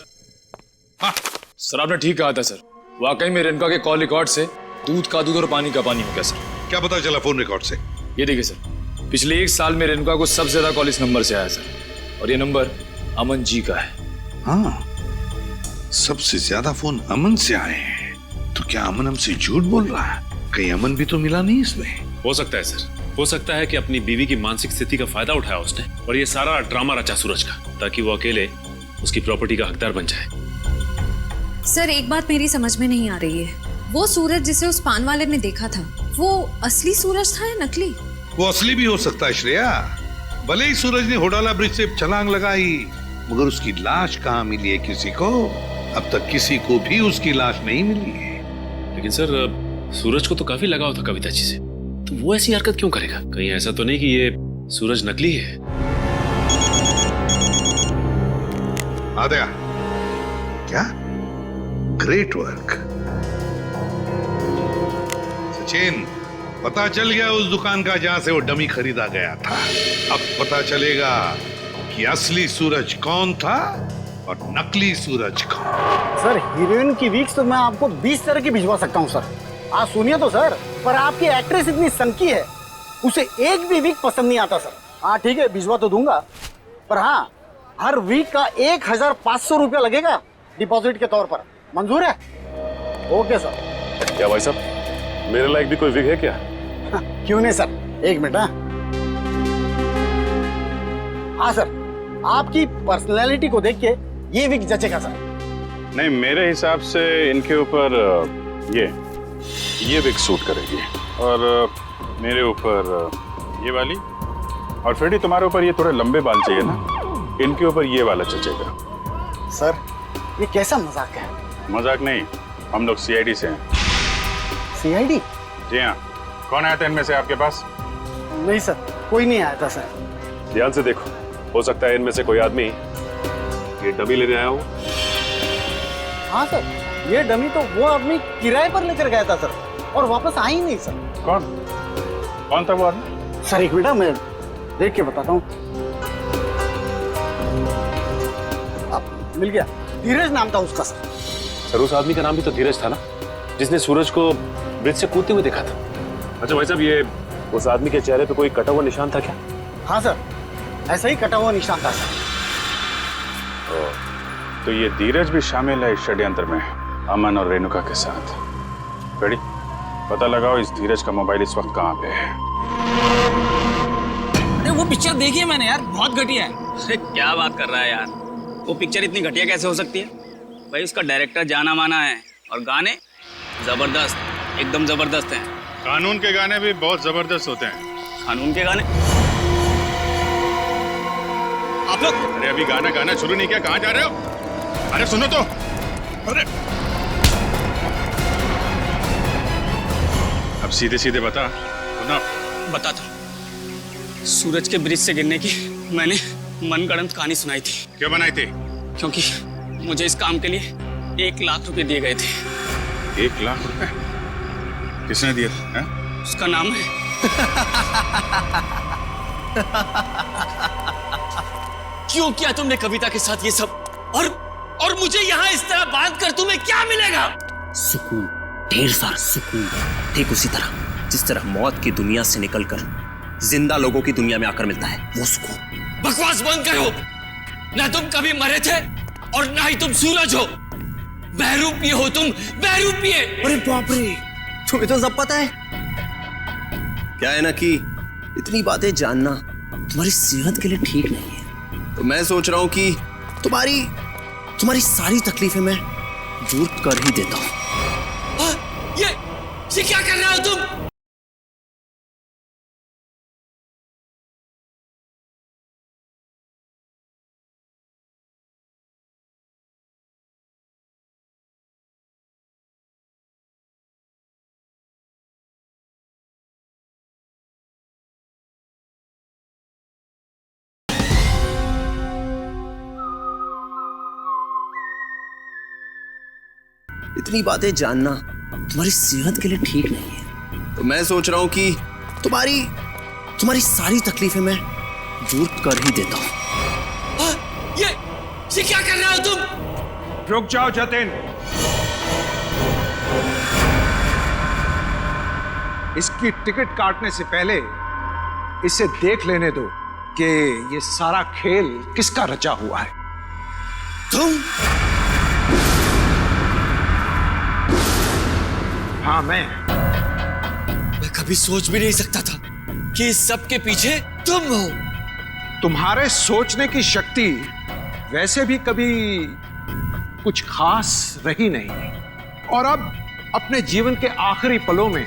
हाँ सर, आपने ठीक कहा था सर। वाकई में रेणुका के कॉल रिकॉर्ड से दूध का दूध और पानी का पानी हो गया सर। क्या पता चला फोन रिकॉर्ड से? ये देखिए सर, पिछले 1 साल में रेणुका को सबसे ज्यादा कॉल इस नंबर से आया सर, और ये नंबर अमन जी का है। हाँ, सबसे ज्यादा फोन अमन से आए हैं। तो क्या अमन हमसे झूठ बोल रहा है? कहीं अमन भी तो मिला नहीं इसमें? हो सकता है सर, हो सकता है कि अपनी बीवी की मानसिक स्थिति का फायदा उठाया उसने और ये सारा ड्रामा रचा सूरज का, ताकि वो अकेले उसकी प्रॉपर्टी का हकदार बन जाए। सर एक बात मेरी समझ में नहीं आ रही है, वो सूरज जिसे उस पान वाले ने देखा था वो असली सूरज था या नकली? वो असली भी हो सकता है श्रेया। भले ही सूरज ने होडाला ब्रिज से छलांग लगाई, मगर उसकी लाश कहाँ मिली है किसी को? अब तक किसी को भी उसकी लाश नहीं मिली है। लेकिन सर सूरज को तो काफी लगाव था कविता जी से, तो वो ऐसी हरकत क्यों करेगा? कहीं ऐसा तो नहीं कि ये सूरज नकली है? आद्या, क्या ग्रेट वर्क। सचिन, पता चल गया उस दुकान का जहां से वो डमी खरीदा गया था। अब पता चलेगा कि असली सूरज कौन था और नकली सूरज कौन। सर हीरोइन की वीक्स तो मैं आपको 20 तरह की भिजवा सकता हूँ सर। आप सुनिए तो सर, पर आपकी एक्ट्रेस इतनी सनकी है, उसे एक भी वीक पसंद नहीं आता सर। हाँ ठीक है, भिजवा तो दूंगा, पर हाँ हर वीक का 1500 रुपया लगेगा डिपॉजिट के तौर पर। मंजूर है? Okay sir. क्या भाई साहब, मेरे लायक भी कोई विग है क्या? क्यों नहीं सर, एक मिनट। हाँ सर, आपकी पर्सनैलिटी को देख के ये विग जचेगा सर। नहीं, मेरे हिसाब से इनके ऊपर ये विग सूट करेगी, और मेरे ऊपर ये वाली, और फ्रेडी तुम्हारे ऊपर ये थोड़े लंबे बाल चाहिए ना, इनके ऊपर ये वाला जचेगा। सर ये कैसा मजाक है? मजाक नहीं, हम लोग सीआईडी से हैं। सीआईडी? जी हाँ। कौन आया था इनमें से आपके पास? नहीं सर, कोई नहीं आया था सर। ध्यान से देखो, हो सकता है इनमें से कोई आदमी ये डमी लेने आया हो। हाँ सर, ये डमी तो वो आदमी किराए पर लेकर गया था सर, और वापस आ ही नहीं सर। कौन था वो आदमी? सर एक मिनट, मैं देख के बताता हूँ। मिल गया, धीरज नाम था उसका सर। सर उस आदमी का नाम भी तो धीरज था ना, जिसने सूरज को ब्रिज से कूदते हुए देखा था। अच्छा भाई साहब, ये उस आदमी के चेहरे पे कोई कटा हुआ निशान था क्या? हाँ सर, ऐसा ही कटा हुआ निशान था सर। तो ये धीरज भी शामिल है इस षड्यंत्र में, अमन और रेणुका के साथ। रेडी, पता लगाओ इस धीरज का मोबाइल इस वक्त कहाँ पे है। अरे वो पिक्चर देखी है मैंने यार, बहुत घटिया है। अरे क्या बात कर रहा है यार, वो पिक्चर इतनी घटिया कैसे हो सकती है? भाई उसका डायरेक्टर जाना माना है, और गाने जबरदस्त, एकदम जबरदस्त हैं। कानून के गाने भी बहुत जबरदस्त होते हैं। कानून के गाने? आप लोग अरे अभी गाना शुरू नहीं किया, कहाँ जा रहे हो? अरे सुनो तो। अरे अब सीधे सीधे बता ना। बताता। सूरज के ब्रिज से गिरने की मैंने मनगढ़ंत कहानी सुनाई थी। क्यों बनाई थी? क्योंकि मुझे इस काम के लिए 1 लाख रुपए दिए गए थे। 1 लाख रुपए? किसने दिया था? उसका नाम है क्यों किया तुमने कविता के साथ ये सब? और मुझे यहाँ इस तरह बांध कर तुम्हें क्या मिलेगा? सुकून, ढेर सारा सुकून। ठीक उसी तरह जिस तरह मौत की दुनिया से निकलकर जिंदा लोगों की दुनिया में आकर मिलता है, वो सुकून। बकवास बंद करो। ना तुम कभी मरे थे और ना ही तुम सूरज हो। बहरूपिये हो तुम, बहरूपिये। अरे बाप रे, तुम्हें तो सब पता है। क्या है ना कि इतनी बातें जानना तुम्हारी सेहत के लिए ठीक नहीं है, तो मैं सोच रहा हूं कि तुम्हारी सारी तकलीफें मैं दूर कर ही देता हूं। ये क्या कर रहे हो तुम? इतनी बातें जानना तुम्हारी सेहत के लिए ठीक नहीं है, तो मैं सोच रहा हूं कि तुम्हारी सारी तकलीफें मैं दूर कर ही देता हूं। ये क्या कर रहे हो तुम? रुक जाओ जतिन, इसकी टिकट काटने से पहले इसे देख लेने दो कि ये सारा खेल किसका रचा हुआ है। तुम? हाँ मैं कभी सोच भी नहीं सकता था कि इस सब के पीछे तुम हो। तुम्हारे सोचने की शक्ति वैसे भी कभी कुछ खास रही नहीं और अब अपने जीवन के आखिरी पलों में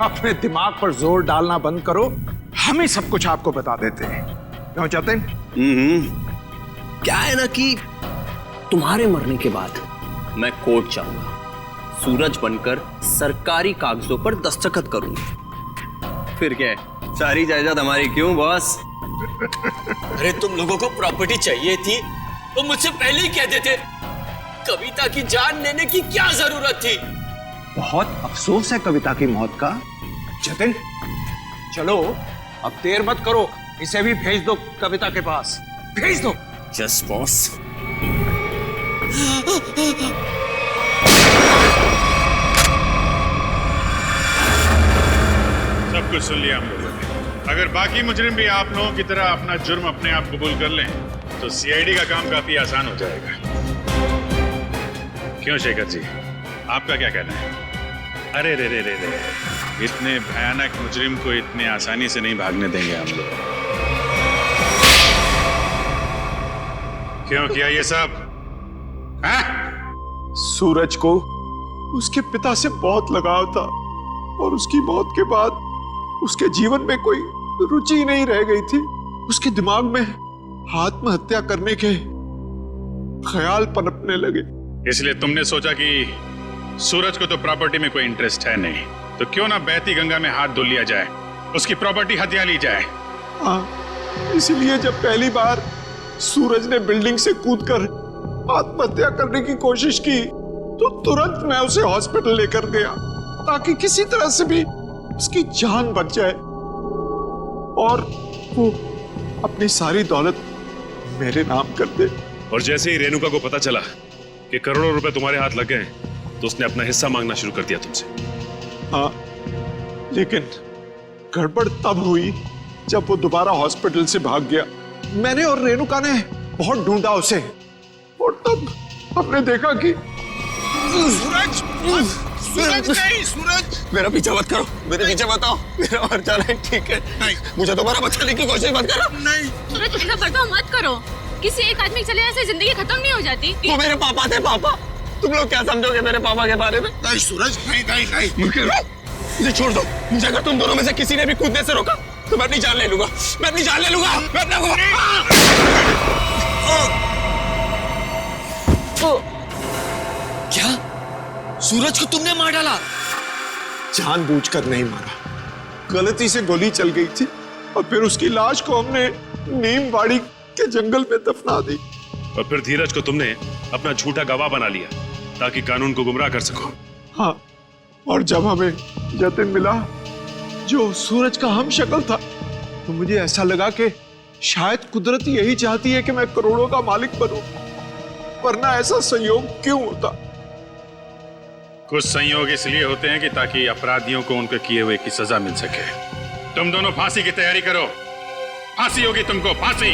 अपने दिमाग पर जोर डालना बंद करो। हम ही सब कुछ आपको बता देते हैं। क्यों जतिन? क्या है ना कि तुम्हारे मरने के बाद मैं कोर्ट जाऊंगा, सूरज बनकर सरकारी कागजों पर दस्तखत करूंगा। फिर क्या है, सारी जायदाद हमारी। क्यों बॉस? अरे तुम लोगों को प्रॉपर्टी चाहिए थी तो मुझसे पहले ही कह देते। कविता की जान लेने की क्या जरूरत थी? बहुत अफसोस है कविता की मौत का। जतिन चलो अब देर मत करो, इसे भी भेज दो कविता के पास, भेज दो। Just boss. सब कुछ सुन लिया हम लोगों ने। अगर बाकी मुजरिम भी आप लोगों की तरह अपना जुर्म अपने आप कबूल कर लें तो सीआईडी का काम काफी आसान हो जाएगा। क्यों शेखर जी, आपका क्या कहना है? अरे रे रे रे रे, इतने भयानक मुजरिम को इतने आसानी से नहीं भागने देंगे हम लोग। क्यों किया ये सब? सूरज को उसके पिता से बहुत लगाव था और उसकी मौत के बाद उसके जीवन में कोई रुचि नहीं रह गई थी। उसके दिमाग में आत्महत्या करने के ख्याल पनपने लगे। इसलिए तुमने सोचा कि सूरज को तो प्रॉपर्टी में कोई इंटरेस्ट है नहीं, तो क्यों ना बहती गंगा में हाथ धुल लिया जाए, उसकी प्रॉपर्टी हथिया ली जाए। हाँ, इसलिए जब पहली बार सूरज ने बिल्डिंग से कूदकर आत्महत्या करने की कोशिश की तो तुरंत मैं उसे हॉस्पिटल लेकर गया ताकि किसी तरह से भी उसकी जान बच जाए और वो अपनी सारी दौलत मेरे नाम कर दे। और जैसे ही रेणुका को पता चला कि करोड़ों रुपए तुम्हारे हाथ लग गए तो उसने अपना हिस्सा मांगना शुरू कर दिया तुमसे। हाँ, लेकिन गड़बड़ तब हुई जब वो दोबारा हॉस्पिटल से भाग गया। मैंने और रेणुका ने बहुत ढूंढा उसे और तब हमने देखा कि सूरज, सूरज नहीं, सूरज मेरा पीछा मत करो, मेरे पीछे मत आओ, मेरा मर जाना है, ठीक है? नहीं, मुझे दोबारा बचाने की कोशिश मत करो। नहीं सूरज, ऐसा बर्ताव मत करो। किसी एक आदमी चले जाने से जिंदगी खत्म नहीं हो जाती। वो मेरे पापा थे। पापा, तुम लोग क्या समझोगे मेरे पापा के बारे में? नहीं सूरज, नहीं नहीं नहीं, मुझे छोड़ दो। मुझे अगर तुम दोनों में से किसी ने भी कूदने से रोका तो मैं अपनी जान ले लूंगा, मैं अपनी जान ले लूंगा, मैं अपना क्या सूरज को तुमने मार डाला? जानबूझकर नहीं मारा, गलती से गोली चल गई थी और फिर उसकी लाश को हमने नीमवाड़ी के जंगल में दफना दी। और फिर धीरज को तुमने अपना झूठा गवाह बना लिया ताकि कानून को गुमराह कर सको। हाँ, और जब हमें जतिन मिला जो सूरज का हम शक्ल था तो मुझे ऐसा लगा कि शायद कुदरत यही चाहती है कि मैं करोड़ों का मालिक बनूं, वरना ऐसा संयोग क्यों होता? कुछ संयोग इसलिए होते हैं कि ताकि अपराधियों को उनके किए हुए की सजा मिल सके। तुम दोनों फांसी की तैयारी करो, फांसी होगी तुमको, फांसी।